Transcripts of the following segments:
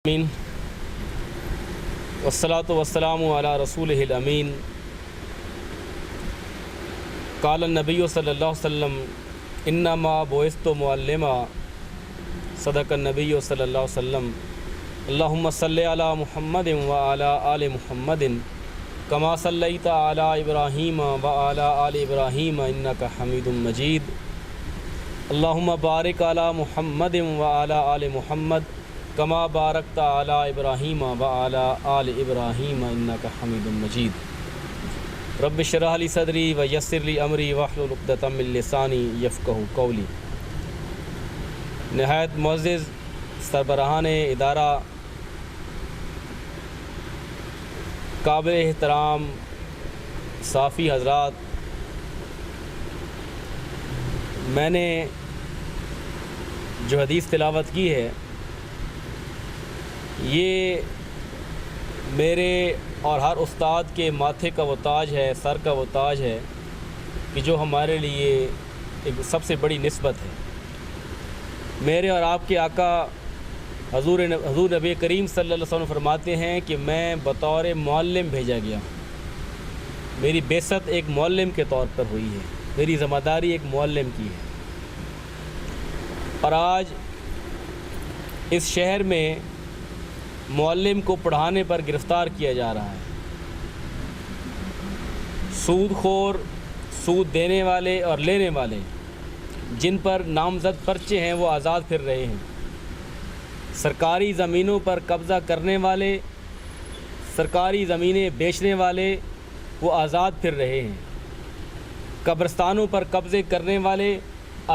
امین والصلاۃ والسلام علی رسولہ الامین قال النبی صلی اللہ علیہ وسلم انما بعثت معلما صدق النبی صلی اللہ علیہ وسلم اللہم صلی علی محمد وعلی آل محمد کما صلیت علی ابراہیم وعلی آل ابراہیم انک حمید مجید اللہم بارک علی محمد وعلی آل محمد کما بارکت علی ابراہیم وعلی آل ابراہیم انک حمید مجید رب اشرح لی صدری ویسر لی امری واحلل عقدۃ من لسانی یفقہوا قولی۔ نہایت معزز سربراہان ادارہ، قابل احترام صافی حضرات، میں نے جو حدیث تلاوت کی ہے یہ میرے اور ہر استاد کے ماتھے کا وہ تاج ہے، سر کا وہ تاج ہے کہ جو ہمارے لیے ایک سب سے بڑی نسبت ہے۔ میرے اور آپ کے آقا حضور نبی کریم صلی اللہ علیہ وسلم فرماتے ہیں کہ میں بطور معلم بھیجا گیا، میری بعثت ایک معلم کے طور پر ہوئی ہے، میری ذمہ داری ایک معلم کی ہے۔ اور آج اس شہر میں معلم کو پڑھانے پر گرفتار کیا جا رہا ہے۔ سود خور، سود دینے والے اور لینے والے جن پر نامزد پرچے ہیں وہ آزاد پھر رہے ہیں۔ سرکاری زمینوں پر قبضہ کرنے والے، سرکاری زمینیں بیچنے والے وہ آزاد پھر رہے ہیں۔ قبرستانوں پر قبضے کرنے والے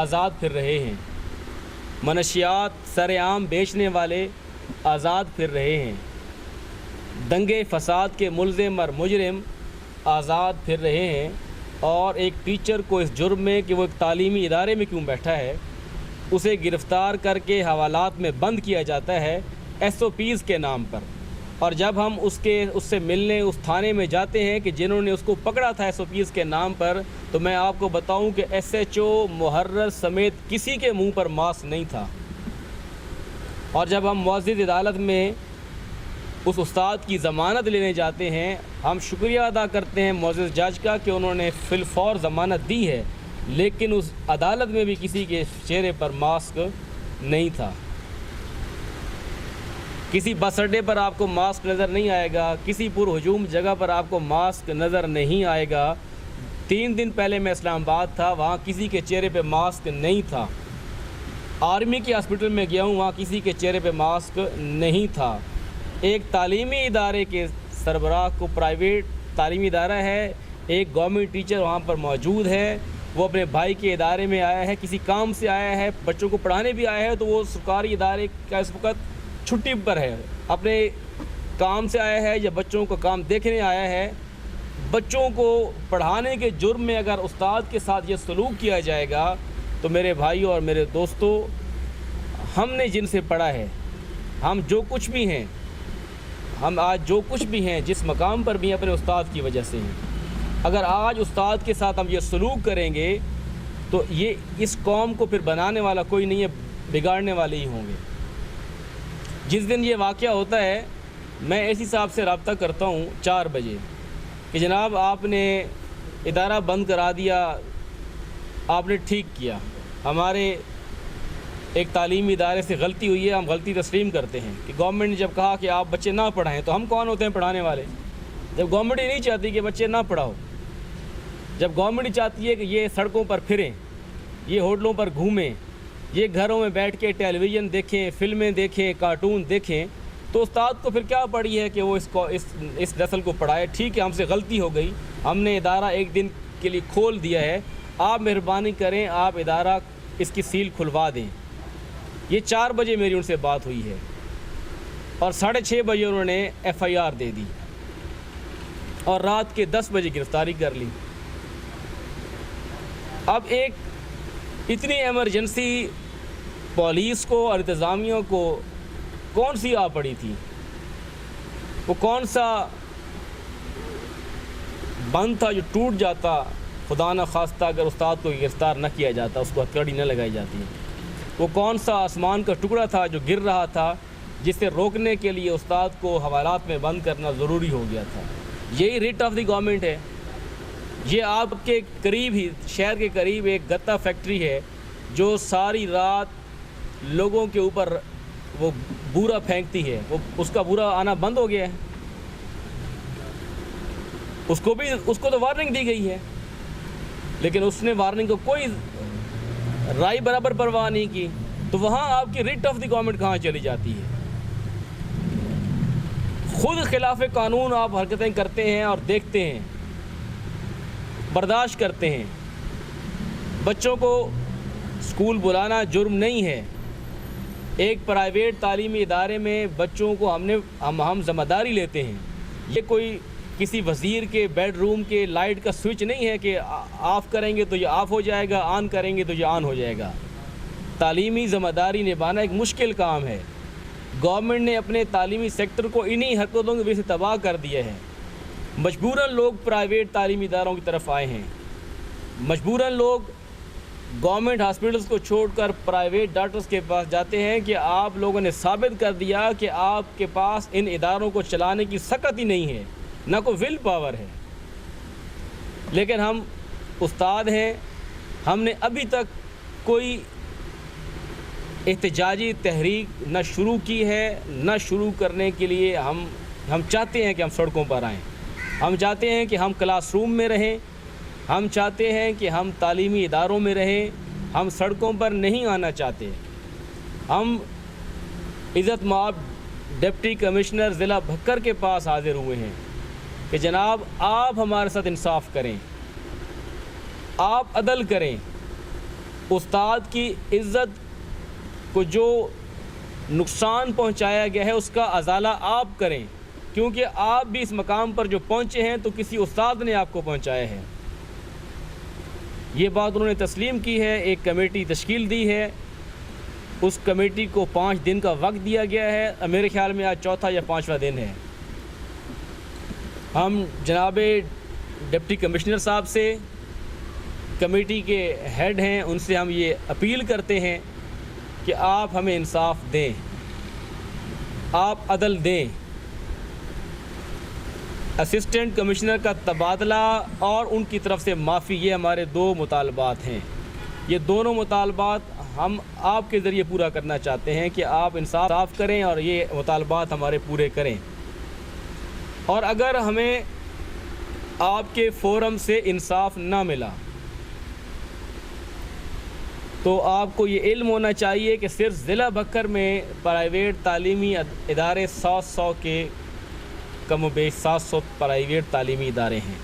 آزاد پھر رہے ہیں۔ منشیات سر عام بیچنے والے آزاد پھر رہے ہیں۔ دنگے فساد کے ملزم اور مجرم آزاد پھر رہے ہیں۔ اور ایک ٹیچر کو اس جرم میں کہ وہ ایک تعلیمی ادارے میں کیوں بیٹھا ہے اسے گرفتار کر کے حوالات میں بند کیا جاتا ہے SOPs کے نام پر۔ اور جب ہم اس سے ملنے اس تھانے میں جاتے ہیں کہ جنہوں نے اس کو پکڑا تھا SOPs کے نام پر، تو میں آپ کو بتاؤں کہ SHO محرر سمیت کسی کے منہ پر ماسک نہیں تھا۔ اور جب ہم معزز عدالت میں اس استاد کی ضمانت لینے جاتے ہیں، ہم شکریہ ادا کرتے ہیں معزز جج کا کہ انہوں نے فی الفور ضمانت دی ہے، لیکن اس عدالت میں بھی کسی کے چہرے پر ماسک نہیں تھا۔ کسی بس اڈے پر آپ کو ماسک نظر نہیں آئے گا، کسی پر ہجوم جگہ پر آپ کو ماسک نظر نہیں آئے گا۔ 3 دن پہلے میں اسلام آباد تھا، وہاں کسی کے چہرے پہ ماسک نہیں تھا۔ آرمی کے ہاسپٹل میں گیا ہوں، وہاں کسی کے چہرے پہ ماسک نہیں تھا۔ ایک تعلیمی ادارے کے سربراہ کو، پرائیویٹ تعلیمی ادارہ ہے، ایک گورنمنٹ ٹیچر وہاں پر موجود ہے، وہ اپنے بھائی کے ادارے میں آیا ہے، کسی کام سے آیا ہے، بچوں کو پڑھانے بھی آیا ہے، تو وہ سرکاری ادارے کا اس وقت چھٹی پر ہے، اپنے کام سے آیا ہے یا بچوں کو کام دیکھنے آیا ہے۔ بچوں کو پڑھانے کے جرم میں اگر استاد کے ساتھ یہ سلوک کیا جائے گا تو میرے بھائیوں اور میرے دوستوں، ہم نے جن سے پڑھا ہے، ہم جو کچھ بھی ہیں، ہم آج جو کچھ بھی ہیں، جس مقام پر بھی اپنے استاد کی وجہ سے ہیں۔ اگر آج استاد کے ساتھ ہم یہ سلوک کریں گے تو یہ اس قوم کو پھر بنانے والا کوئی نہیں ہے، بگاڑنے والے ہی ہوں گے۔ جس دن یہ واقعہ ہوتا ہے، میں ایسی صاحب سے رابطہ کرتا ہوں 4 بجے کہ جناب آپ نے ادارہ بند کرا دیا، آپ نے ٹھیک کیا، ہمارے ایک تعلیمی ادارے سے غلطی ہوئی ہے، ہم غلطی تسلیم کرتے ہیں کہ گورنمنٹ نے جب کہا کہ آپ بچے نہ پڑھائیں تو ہم کون ہوتے ہیں پڑھانے والے؟ جب گورنمنٹ ہی نہیں چاہتی کہ بچے نہ پڑھاؤ، جب گورنمنٹ ہی چاہتی ہے کہ یہ سڑکوں پر پھریں، یہ ہوٹلوں پر گھومیں، یہ گھروں میں بیٹھ کے ٹیلی ویژن دیکھیں، فلمیں دیکھیں، کارٹون دیکھیں، تو استاد کو پھر کیا پڑھی ہے کہ وہ اس نسل کو پڑھائے؟ ٹھیک ہے، ہم سے غلطی ہو گئی، ہم نے ادارہ ایک دن کے لیے کھول دیا ہے، آپ مہربانی کریں، آپ ادارہ اس کی سیل کھلوا دیں۔ یہ 4 بجے میری ان سے بات ہوئی ہے اور 6:30 بجے انہوں نے FIR دے دی اور رات کے 10 بجے گرفتاری کر لی۔ اب ایک اتنی ایمرجنسی پولیس کو اور انتظامیہ کو کون سی آ پڑی تھی؟ وہ کون سا بند تھا جو ٹوٹ جاتا خدا نہ خواستہ اگر استاد کو گرفتار نہ کیا جاتا، اس کو ہتھکڑی نہ لگائی جاتی؟ وہ کون سا آسمان کا ٹکڑا تھا جو گر رہا تھا جسے روکنے کے لیے استاد کو حوالات میں بند کرنا ضروری ہو گیا تھا۔ یہی ریٹ آف دی گورنمنٹ ہے۔ یہ آپ کے قریب ہی، شہر کے قریب ایک گتا فیکٹری ہے جو ساری رات لوگوں کے اوپر وہ بورا پھینکتی ہے، وہ اس کا بورا آنا بند ہو گیا ہے۔ اس کو تو وارننگ دی گئی ہے، لیکن اس نے وارننگ کو کوئی رائے برابر پرواہ نہیں کی، تو وہاں آپ کی ریٹ آف دی گورنمنٹ کہاں چلی جاتی ہے؟ خود خلاف قانون آپ حرکتیں کرتے ہیں اور دیکھتے ہیں، برداشت کرتے ہیں۔ بچوں کو اسکول بلانا جرم نہیں ہے۔ ایک پرائیویٹ تعلیمی ادارے میں بچوں کو ہم ذمہ داری لیتے ہیں۔ یہ کوئی کسی وزیر کے بیڈ روم کے لائٹ کا سوئچ نہیں ہے کہ آف کریں گے تو یہ آف ہو جائے گا، آن کریں گے تو یہ آن ہو جائے گا۔ تعلیمی ذمہ داری نبھانا ایک مشکل کام ہے۔ گورنمنٹ نے اپنے تعلیمی سیکٹر کو انہی حرکتوں کی وجہ سے تباہ کر دیا ہے۔ مجبوراً لوگ پرائیویٹ تعلیمی اداروں کی طرف آئے ہیں، مجبوراً لوگ گورنمنٹ ہاسپٹلس کو چھوڑ کر پرائیویٹ ڈاکٹرز کے پاس جاتے ہیں کہ آپ لوگوں نے ثابت کر دیا کہ آپ کے پاس ان اداروں کو چلانے کی سخت ہی نہیں ہے، نہ کوئی ول پاور ہے۔ لیکن ہم استاد ہیں، ہم نے ابھی تک کوئی احتجاجی تحریک نہ شروع کی ہے، نہ شروع کرنے کے لیے ہم چاہتے ہیں کہ ہم سڑکوں پر آئیں۔ ہم چاہتے ہیں کہ ہم کلاس روم میں رہیں، ہم چاہتے ہیں کہ ہم تعلیمی اداروں میں رہیں، ہم سڑکوں پر نہیں آنا چاہتے۔ ہم عزت مآب ڈپٹی کمشنر ضلع بھکر کے پاس حاضر ہوئے ہیں کہ جناب آپ ہمارے ساتھ انصاف کریں، آپ عدل کریں، استاد کی عزت کو جو نقصان پہنچایا گیا ہے اس کا ازالہ آپ کریں، کیونکہ آپ بھی اس مقام پر جو پہنچے ہیں تو کسی استاد نے آپ کو پہنچایا ہے۔ یہ بات انہوں نے تسلیم کی ہے، ایک کمیٹی تشکیل دی ہے، اس کمیٹی کو 5 دن کا وقت دیا گیا ہے۔ میرے خیال میں آج چوتھا یا 5واں دن ہے۔ ہم جناب ڈپٹی کمشنر صاحب سے، کمیٹی کے ہیڈ ہیں، ان سے ہم یہ اپیل کرتے ہیں کہ آپ ہمیں انصاف دیں، آپ عدل دیں۔ اسسٹنٹ کمشنر کا تبادلہ اور ان کی طرف سے معافی، یہ ہمارے 2 مطالبات ہیں۔ یہ دونوں مطالبات ہم آپ کے ذریعے پورا کرنا چاہتے ہیں کہ آپ انصاف کریں اور یہ مطالبات ہمارے پورے کریں۔ اور اگر ہمیں آپ کے فورم سے انصاف نہ ملا تو آپ کو یہ علم ہونا چاہیے کہ صرف ضلع بھکر میں پرائیویٹ تعلیمی ادارے 700 کے کم و بیش 700 پرائیویٹ تعلیمی ادارے ہیں،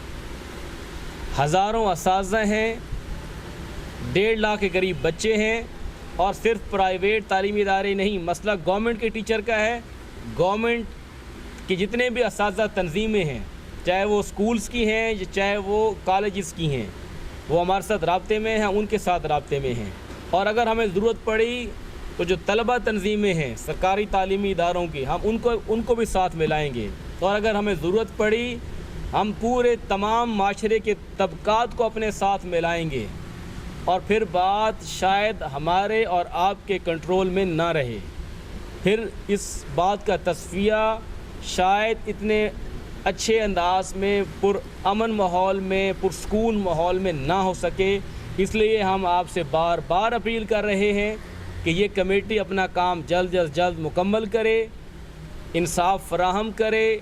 ہزاروں اساتذہ ہیں، 1.5 لاکھ کے قریب بچے ہیں، اور صرف پرائیویٹ تعلیمی ادارے نہیں، مسئلہ گورنمنٹ کے ٹیچر کا ہے۔ گورنمنٹ کی جتنے بھی اساتذہ تنظیمیں ہیں، چاہے وہ سکولز کی ہیں چاہے وہ کالجز کی ہیں، وہ ہمارے ساتھ رابطے میں ہیں، ان کے ساتھ رابطے میں ہیں۔ اور اگر ہمیں ضرورت پڑی تو جو طلبہ تنظیمیں ہیں سرکاری تعلیمی اداروں کی، ہم ان کو بھی ساتھ ملائیں گے۔ اور اگر ہمیں ضرورت پڑی ہم پورے تمام معاشرے کے طبقات کو اپنے ساتھ ملائیں گے، اور پھر بات شاید ہمارے اور آپ کے کنٹرول میں نہ رہے، پھر اس بات کا تصفیہ شاید اتنے اچھے انداز میں، پرامن ماحول میں، پرسکون ماحول میں نہ ہو سکے۔ اس لیے ہم آپ سے بار بار اپیل کر رہے ہیں کہ یہ کمیٹی اپنا کام جلد از جلد مکمل کرے، انصاف فراہم کرے۔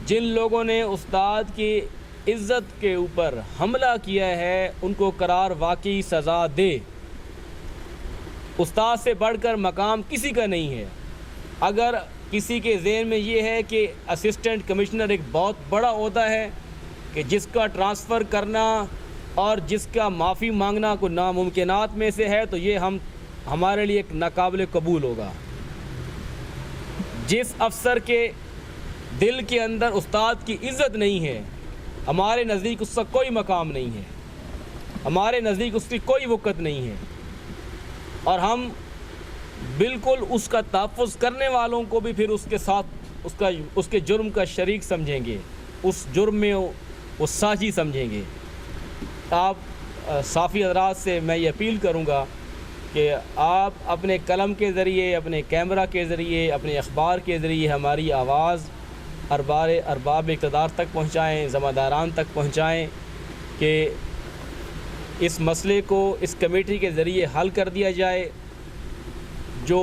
جن لوگوں نے استاد کی عزت کے اوپر حملہ کیا ہے ان کو قرار واقعی سزا دے۔ استاد سے بڑھ کر مقام کسی کا نہیں ہے۔ اگر کسی کے ذہن میں یہ ہے کہ اسسٹنٹ کمشنر ایک بہت بڑا عہدہ ہے کہ جس کا ٹرانسفر کرنا اور جس کا معافی مانگنا کوئی ناممکنات میں سے ہے، تو یہ ہمارے لیے ایک ناقابل قبول ہوگا۔ جس افسر کے دل کے اندر استاد کی عزت نہیں ہے، ہمارے نزدیک اس کا کوئی مقام نہیں ہے، ہمارے نزدیک اس کی کوئی وقت نہیں ہے، اور ہم بالکل اس کا تحفظ کرنے والوں کو بھی پھر اس کے ساتھ اس کے جرم کا شریک سمجھیں گے، اس جرم میں وہ سازی سمجھیں گے۔ آپ صافی حضرات سے میں یہ اپیل کروں گا کہ آپ اپنے قلم کے ذریعے، اپنے کیمرہ کے ذریعے، اپنے اخبار کے ذریعے ہماری آواز ارباب اقتدار تک پہنچائیں، ذمہ داران تک پہنچائیں کہ اس مسئلے کو اس کمیٹی کے ذریعے حل کر دیا جائے، جو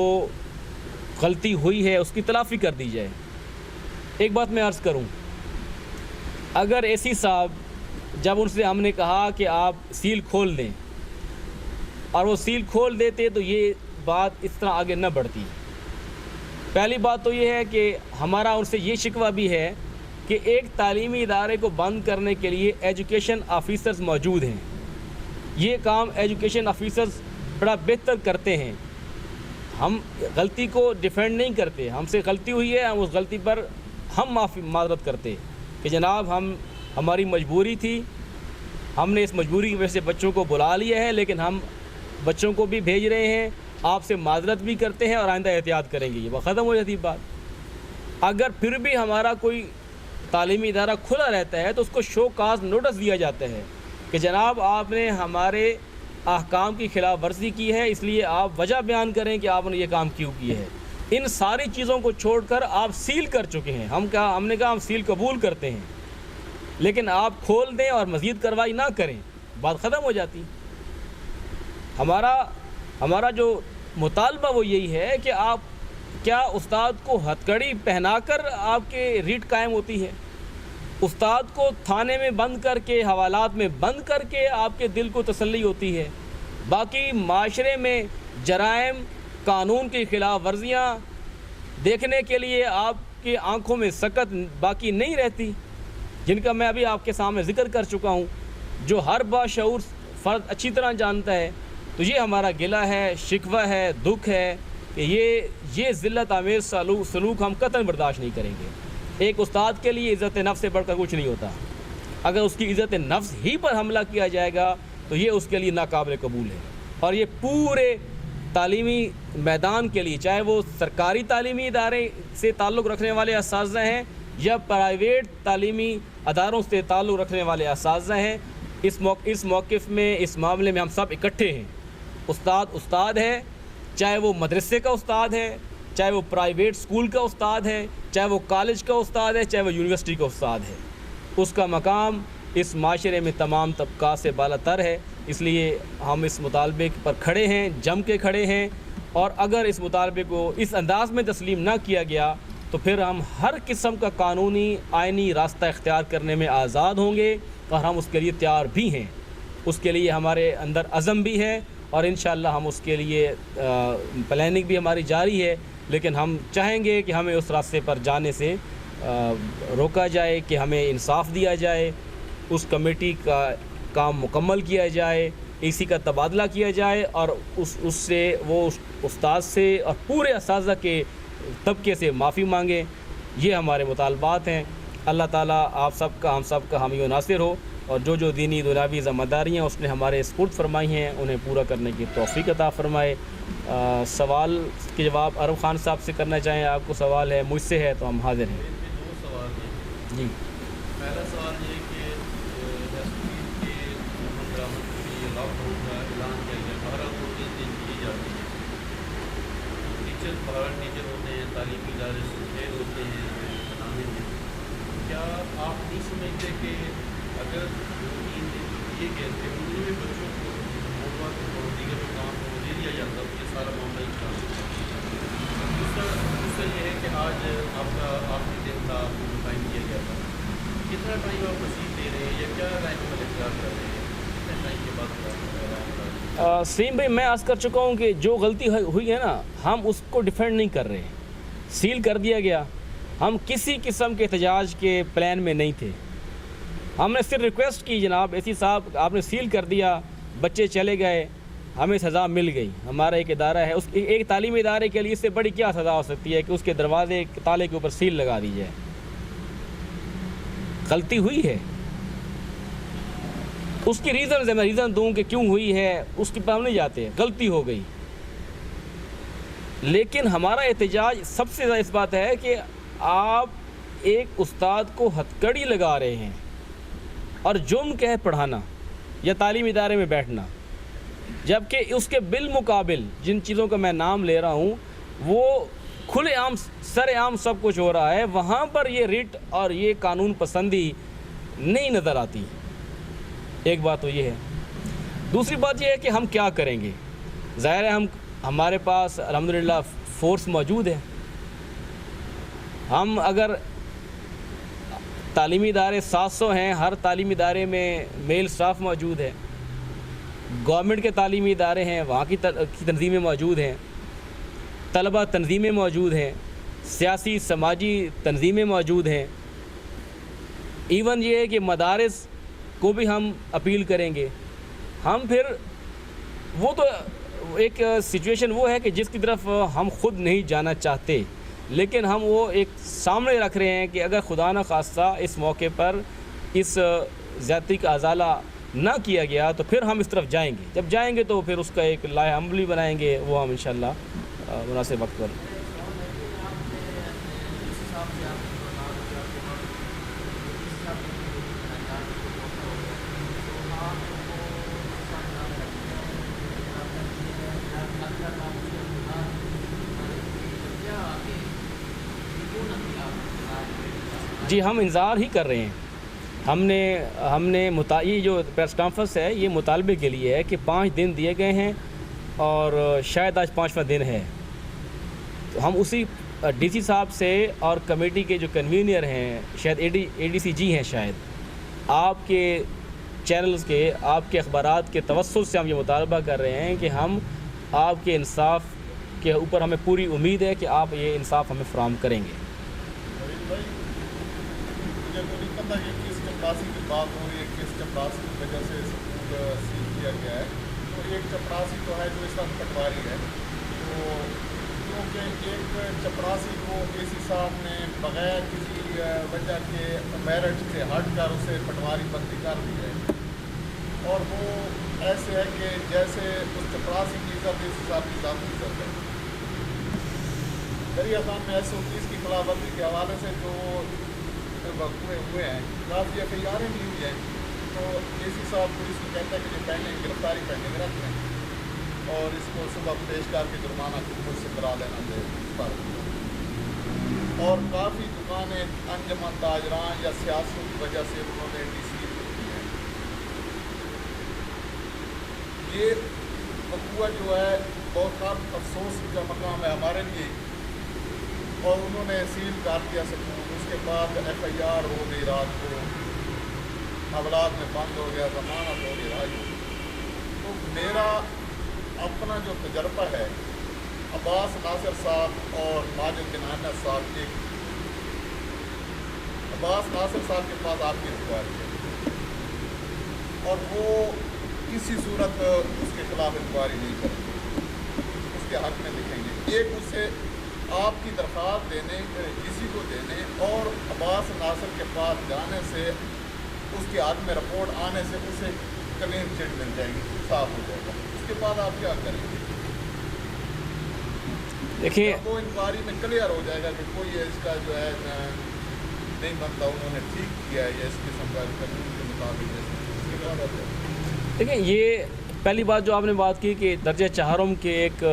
غلطی ہوئی ہے اس کی تلافی کر دی جائے۔ ایک بات میں عرض کروں، اگر اے سی صاحب جب ان سے ہم نے کہا کہ آپ سیل کھول دیں اور وہ سیل کھول دیتے تو یہ بات اس طرح آگے نہ بڑھتی۔ پہلی بات تو یہ ہے کہ ہمارا ان سے یہ شکوہ بھی ہے کہ ایک تعلیمی ادارے کو بند کرنے کے لیے ایجوکیشن آفیسرز موجود ہیں، یہ کام ایجوکیشن آفیسرز بڑا بہتر کرتے ہیں۔ ہم غلطی کو ڈیفینڈ نہیں کرتے، ہم سے غلطی ہوئی ہے، ہم اس غلطی پر ہم معذرت کرتے کہ جناب ہماری مجبوری تھی، ہم نے اس مجبوری کی وجہ سے بچوں کو بلا لیا ہے، لیکن ہم بچوں کو بھی بھیج رہے ہیں، آپ سے معذرت بھی کرتے ہیں اور آئندہ احتیاط کریں گے۔ یہ وہ ختم ہو جاتی بات۔ اگر پھر بھی ہمارا کوئی تعلیمی ادارہ کھلا رہتا ہے تو اس کو شو کاز نوٹس دیا جاتا ہے کہ جناب آپ نے ہمارے احکام کی خلاف ورزی کی ہے، اس لیے آپ وجہ بیان کریں کہ آپ نے یہ کام کیوں کیا ہے۔ ان ساری چیزوں کو چھوڑ کر آپ سیل کر چکے ہیں، ہم نے کہا ہم سیل قبول کرتے ہیں، لیکن آپ کھول دیں اور مزید کارروائی نہ کریں، بات ختم ہو جاتی۔ ہمارا جو مطالبہ وہ یہی ہے کہ آپ کیا استاد کو ہتھکڑی پہنا کر آپ کے ریٹ قائم ہوتی ہے؟ استاد کو تھانے میں بند کر کے، حوالات میں بند کر کے آپ کے دل کو تسلی ہوتی ہے؟ باقی معاشرے میں جرائم، قانون کی خلاف ورزیاں دیکھنے کے لیے آپ کی آنکھوں میں سکت باقی نہیں رہتی، جن کا میں ابھی آپ کے سامنے ذکر کر چکا ہوں، جو ہر باشعور فرد اچھی طرح جانتا ہے۔ تو یہ ہمارا گلہ ہے، شکوہ ہے، دکھ ہے کہ یہ ذلت آمیز سلوک ہم قطعاً برداشت نہیں کریں گے۔ ایک استاد کے لیے عزت نفس سے بڑھ کر کچھ نہیں ہوتا، اگر اس کی عزت نفس ہی پر حملہ کیا جائے گا تو یہ اس کے لیے ناقابل قبول ہے۔ اور یہ پورے تعلیمی میدان کے لیے، چاہے وہ سرکاری تعلیمی ادارے سے تعلق رکھنے والے اساتذہ ہیں یا پرائیویٹ تعلیمی اداروں سے تعلق رکھنے والے اساتذہ ہیں، اس موقف میں، اس معاملے میں ہم سب اکٹھے ہیں۔ استاد ہے، چاہے وہ مدرسے کا استاد ہے، چاہے وہ پرائیویٹ سکول کا استاد ہے، چاہے وہ کالج کا استاد ہے، چاہے وہ یونیورسٹی کا استاد ہے، اس کا مقام اس معاشرے میں تمام طبقات سے بالا تر ہے۔ اس لیے ہم اس مطالبے پر کھڑے ہیں، جم کے کھڑے ہیں، اور اگر اس مطالبے کو اس انداز میں تسلیم نہ کیا گیا تو پھر ہم ہر قسم کا قانونی آئینی راستہ اختیار کرنے میں آزاد ہوں گے، اور ہم اس کے لیے تیار بھی ہیں۔ اس کے لیے ہمارے اندر عزم بھی ہے، اور انشاءاللہ ہم اس کے لیے پلاننگ بھی ہماری جاری ہے، لیکن ہم چاہیں گے کہ ہمیں اس راستے پر جانے سے روکا جائے، کہ ہمیں انصاف دیا جائے، اس کمیٹی کا کام مکمل کیا جائے، اسی کا تبادلہ کیا جائے، اور اس سے وہ استاد سے اور پورے اساتذہ کے طبقے سے معافی مانگیں۔ یہ ہمارے مطالبات ہیں۔ اللہ تعالیٰ آپ سب کا، ہم سب کا حامی و ناصر ہو، اور جو دینی دنیاوی ذمہ داریاں اس نے ہمارے سپرد فرمائی ہیں انہیں پورا کرنے کی توفیق عطا فرمائے۔ سوال کے جواب عرب خان صاحب سے کرنا چاہیں، آپ کو سوال ہے، مجھ سے ہے تو ہم حاضر ہیں۔ دو سوال ہیں جی، پہلا سوال یہ کہ لاک ڈاؤن کا اعلان کیا گیا، 12 کو 3 دن کی جاتی ہے، ٹیچر باہر ٹیچر ہوتے ہیں، تعلیمی ادارے سے ہوتے ہیں بنانے میں، کیا آپ نہیں سمجھتے کہ اگر 3 دن دیے گئے تھے ان میں بچوں کو موقع اور دیگر کام کو دے دیا جاتا تو یہ سارا معاملہ ہی خراب ہوتا؟ دوسرا یہ ہے کہ آج آپ کا آخری دن تھا، آپ کو ٹائم دیا گیا تھا، کتنا ٹائم آپ مزید دے رہے ہیں یا کیا ٹائم پر اختیار کر رہے ہیں؟ کتنے ٹائم کے بعد سلیم بھائی، میں عرض کر چکا ہوں کہ جو غلطی ہوئی ہے نا، ہم اس کو ڈیفینڈ نہیں کر رہے ہیں۔ سیل کر دیا گیا، ہم کسی قسم کے احتجاج کے پلان میں نہیں تھے، ہم نے صرف ریکویسٹ کی، جناب اے سی صاحب آپ نے سیل کر دیا، بچے چلے گئے، ہمیں سزا مل گئی، ہمارا ایک ادارہ ہے، اس ایک تعلیمی ادارے کے لیے اس سے بڑی کیا سزا ہو سکتی ہے کہ اس کے دروازے تالے کے اوپر سیل لگا دی جائے؟ غلطی ہوئی ہے، اس کی ریزن دوں کہ کیوں ہوئی ہے، اس کے پر ہم نہیں جاتے، غلطی ہو گئی، لیکن ہمارا احتجاج سب سے زیادہ اس بات ہے کہ آپ ایک استاد کو ہتھکڑی لگا رہے ہیں، اور جرم کیا ہے پڑھانا یا تعلیمی ادارے میں بیٹھنا، جبکہ اس کے بالمقابل جن چیزوں کا میں نام لے رہا ہوں وہ کھلے عام سر عام سب کچھ ہو رہا ہے، وہاں پر یہ رٹ اور یہ قانون پسندی نہیں نظر آتی۔ ایک بات تو یہ ہے۔ دوسری بات یہ ہے کہ ہم کیا کریں گے۔ ظاہر ہے ہمارے پاس الحمدللہ فورس موجود ہے۔ ہم اگر تعلیمی ادارے 700 ہیں، ہر تعلیمی ادارے میں میل سٹاف موجود ہے، گورنمنٹ کے تعلیمی ادارے ہیں وہاں کی تنظیمیں موجود ہیں، طلبہ تنظیمیں موجود ہیں، سیاسی سماجی تنظیمیں موجود ہیں، ایون یہ ہے کہ مدارس کو بھی ہم اپیل کریں گے۔ ہم پھر وہ تو ایک سچویشن وہ ہے کہ جس کی طرف ہم خود نہیں جانا چاہتے، لیکن ہم وہ ایک سامنے رکھ رہے ہیں کہ اگر خدا نہ خواستہ اس موقع پر اس زیادتی کا ازالہ نہ کیا گیا تو پھر ہم اس طرف جائیں گے۔ جب جائیں گے تو پھر اس کا ایک لائحہ عملی بنائیں گے، وہ ہم انشاءاللہ مناسب وقت پر۔ جی ہم انتظار ہی کر رہے ہیں۔ ہم نے یہ جو پریس کانفرنس ہے یہ مطالبے کے لیے ہے کہ 5 دن دیے گئے ہیں اور شاید آج 5واں دن ہے، تو ہم اسی ڈی سی صاحب سے اور کمیٹی کے جو کنوینر ہیں شاید اے ڈی سی جی ہیں، شاید آپ کے چینلز کے آپ کے اخبارات کے توسل سے ہم یہ مطالبہ کر رہے ہیں کہ ہم آپ کے انصاف کے اوپر ہمیں پوری امید ہے کہ آپ یہ انصاف ہمیں فراہم کریں گے۔ پتہ ہے کہ اس چپراسی کی بات ہو رہی ہے کہ اس چپراسی کی وجہ سے سکول سیل کیا گیا ہے، تو ایک چپراسی تو ہے جو اس وقت پٹواری ہے، تو کیونکہ ایک چپراسی کو اے سی صاحب نے بغیر کسی وجہ کے میرٹ سے ہٹ کر اسے پٹواری بندی کر دی ہے، اور وہ ایسے ہے کہ جیسے اس چپراسی کی عزت اے سی صاحب کی ذاتی عزت ہے۔ دریا خان میں SO30 کی خلاف ورزی کے حوالے سے جو ہوئے ہیں، کافی FIR بھی ہوئی ہیں، تو اے سی صاحب پولیس کو کہتا ہے کہ یہ پینڈنگ گرفتاری پینڈنگ رکھ لیں اور اس کو صبح پیش کر کے جرمانہ خود سے کرا لینا دے پر۔ اور کافی دکانیں انجمن تاجران یا سیاستوں کی وجہ سے انہوں نے ڈیسیل کی ہیں۔ یہ وقوع جو ہے بہت افسوس کا مقام ہے ہمارے لیے، اور انہوں نے سیل کر دیا سکون، اس کے بعد FIR ہو گئی، رات کو حوالات میں بند ہو گیا، ضمانت ہو گئی رہائی۔ تو میرا اپنا جو تجربہ ہے، عباس ناصر صاحب اور ماجد بن احمد صاحب کے، عباس ناصر صاحب کے پاس آپ کی انکوائری ہے اور وہ کسی صورت اس کے خلاف انکوائری نہیں کریں گے، اس کے حق میں لکھیں گے۔ ایک اسے آپ کی درخواست دینے کسی کو دینے اور عباس ناصر کے پاس جانے سے اس کے حق میں رپورٹ آنے سے اسے کلین چٹ مل جائے گی، صاف ہو جائے گا۔ اس کے بعد آپ کیا کریں گے؟ دیکھیے وہ انکوائری میں کلیئر ہو جائے گا کہ کوئی اس کا جو ہے نہیں بنتا، انہوں نے ٹھیک کیا ہے یا اس قسم کا قانون کے مطابق ہے، اس کے بعد آپ دیکھیں یہ پہلی بات جو آپ نے بات کی کہ درجہ چہارم کے ایک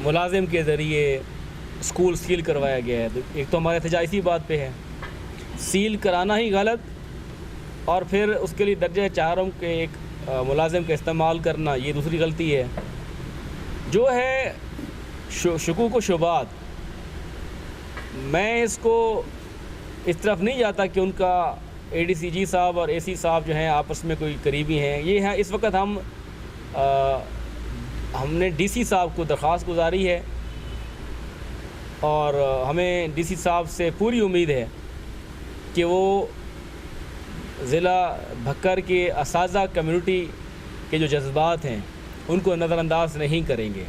ملازم کے ذریعے اسکول سیل کروایا گیا ہے، ایک تو ہمارے احتجاج اسی بات پہ ہے، سیل کرانا ہی غلط اور پھر اس کے لیے درجہ چہارم کے ایک ملازم کا استعمال کرنا یہ دوسری غلطی ہے۔ جو ہے شکوک و شبہات، میں اس کو اس طرف نہیں جاتا کہ ان کا ADCG صاحب اور AC صاحب جو ہیں آپس میں کوئی قریبی ہیں، یہ ہے اس وقت ہم نے DC صاحب کو درخواست گزاری ہے اور ہمیں DC صاحب سے پوری امید ہے کہ وہ ضلع بھکر کے اساتذہ کمیونٹی کے جو جذبات ہیں ان کو نظر انداز نہیں کریں گے،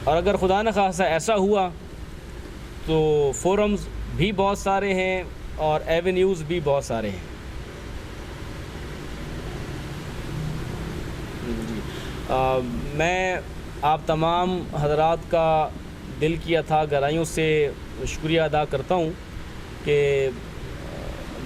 اور اگر خدا نہ خواستہ ایسا ہوا تو فورمز بھی بہت سارے ہیں اور ایونیوز بھی بہت سارے ہیں۔ میں آپ تمام حضرات کا دل کی اتھاہ گہرائیوں سے شکریہ ادا کرتا ہوں کہ